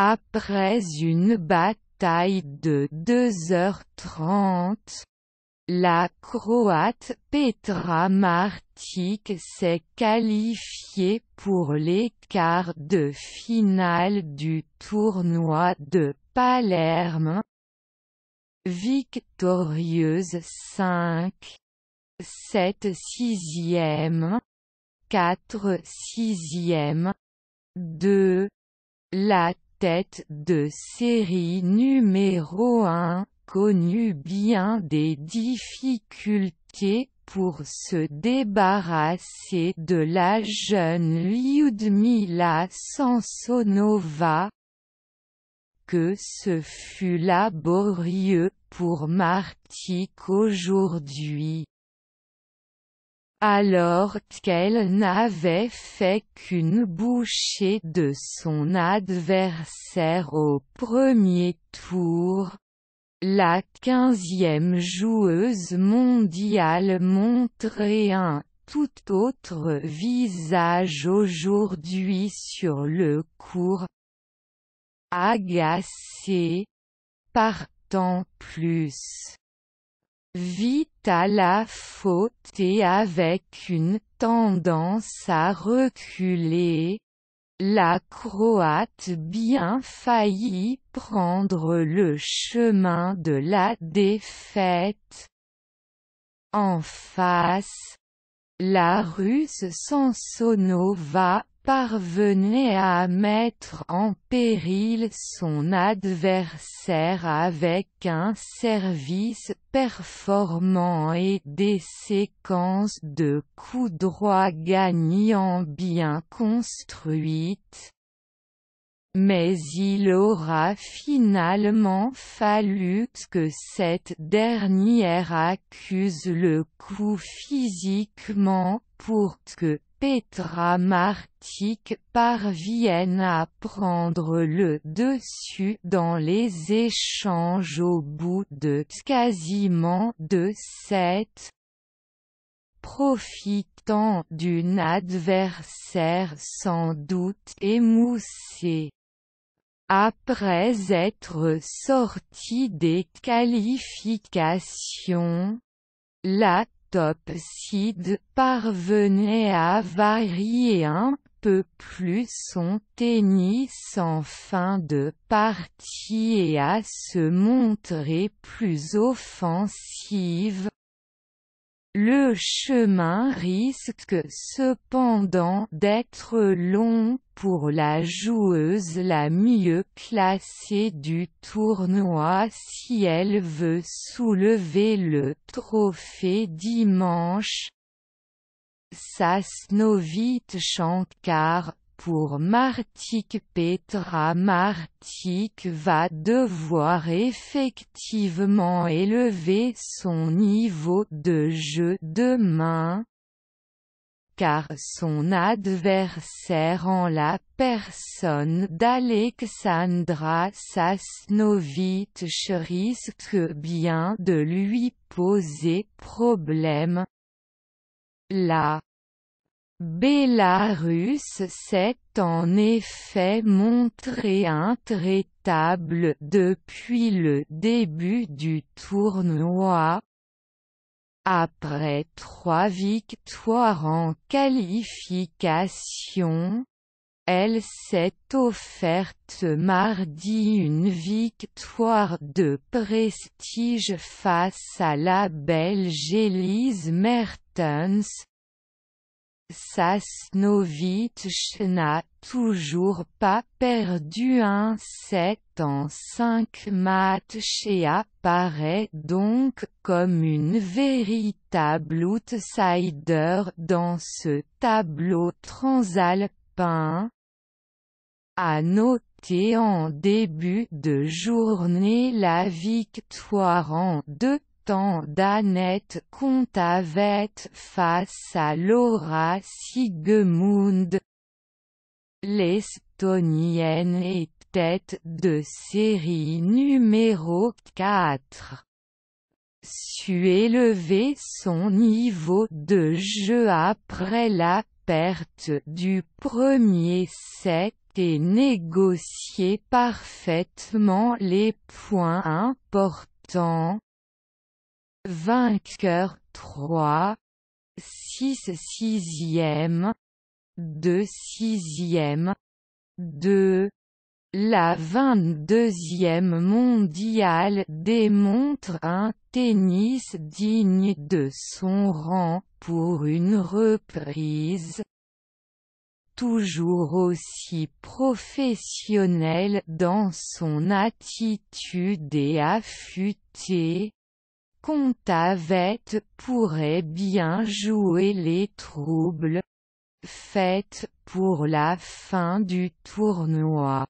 Après une bataille de 2h30, la Croate Petra Martic s'est qualifiée pour les quarts de finale du tournoi de Palerme. Victorieuse 5-7 6e, 4 6e, 2, la tête de série numéro 1, connut bien des difficultés pour se débarrasser de la jeune Lyudmila Samsonova, que ce fut laborieux pour Martic aujourd'hui. Alors qu'elle n'avait fait qu'une bouchée de son adversaire au premier tour, la 15e joueuse mondiale montrait un tout autre visage aujourd'hui sur le court. Agacée, partant plus vite à la faute et avec une tendance à reculer, la Croate bien faillit prendre le chemin de la défaite. En face, la Russe Samsonova parvenait à mettre en péril son adversaire avec un service performant et des séquences de coups droits gagnants bien construites. Mais il aura finalement fallu que cette dernière accuse le coup physiquement pour que Petra Martic parvienne à prendre le dessus dans les échanges au bout de quasiment 2 sets. Profitant d'une adversaire sans doute émoussée. Après être sortie des qualifications, la top seed parvenait à varier un peu plus son tennis en fin de partie et à se montrer plus offensive. Le chemin risque cependant d'être long pour la joueuse la mieux classée du tournoi si elle veut soulever le trophée dimanche. Sasnovit Shankar, pour Martic Petra Martic va devoir effectivement élever son niveau de jeu demain, car son adversaire en la personne d'Alexandra Sasnovich risque bien de lui poser problème. La Bélarusse s'est en effet montrée intraitable depuis le début du tournoi. Après 3 victoires en qualification, elle s'est offerte mardi une victoire de prestige face à la Belge Elise Mertens. Sasnovich n'a toujours pas perdu un set en 5 matchs et apparaît donc comme une véritable outsider dans ce tableau transalpin. À noter en début de journée la victoire en 2 temps d'Annette Kontaveit face à Laura Siegemund. L'Estonienne est tête de série numéro 4. Su élever son niveau de jeu après la perte du premier set, et négocié parfaitement les points importants. Vainqueur 3, 6 6e, 2 6e, 2. La 22e mondiale démontre un tennis digne de son rang pour une reprise. Toujours aussi professionnel dans son attitude et affûté, Kontaveit pourrait bien jouer les troubles. Faites pour la fin du tournoi.